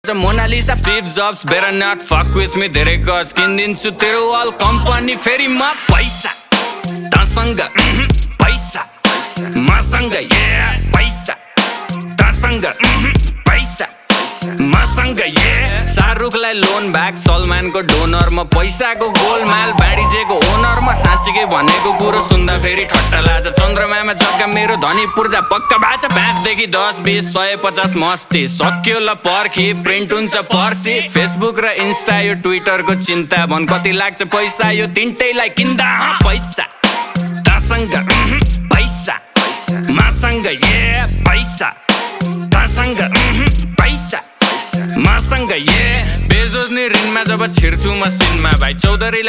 गर्छ Mona Lisa Steve Jobs better not fuck with me धेरै गज किनिदिन्छु तेरो अल कम्पनी फेरि म पैसा तसँग पैसा मसँग पैसा तसँग पैसा मसँग शाहरुखलाई लोन ब्याक सलमानको डोनर म पैसाको गोलमाल बाँडिजेको ओनर म साँच्चीकै भनेको कुरो सुन्दा फेरि ठट्टा लाग्छ चन्द्रमामा जग्गा मेरो धनी पूर्जा पक्का बाचा 5 देखि 10 20 150 मस्ती सक्यो ल पर्खी प्रिन्ट हुन्छ पर्सी फेसबुक र इन्स्टा यो ट्विटरको चिन्ता भन कति लाग्छ पैसा यो तिनटैलाई किन्दा पैसा तसँग पैसा मसँग पैसा तसँग पैसा मसँग बेजोज नि ऋणमा जब छिर्छु म सिनमा भाइ चौधरीलाई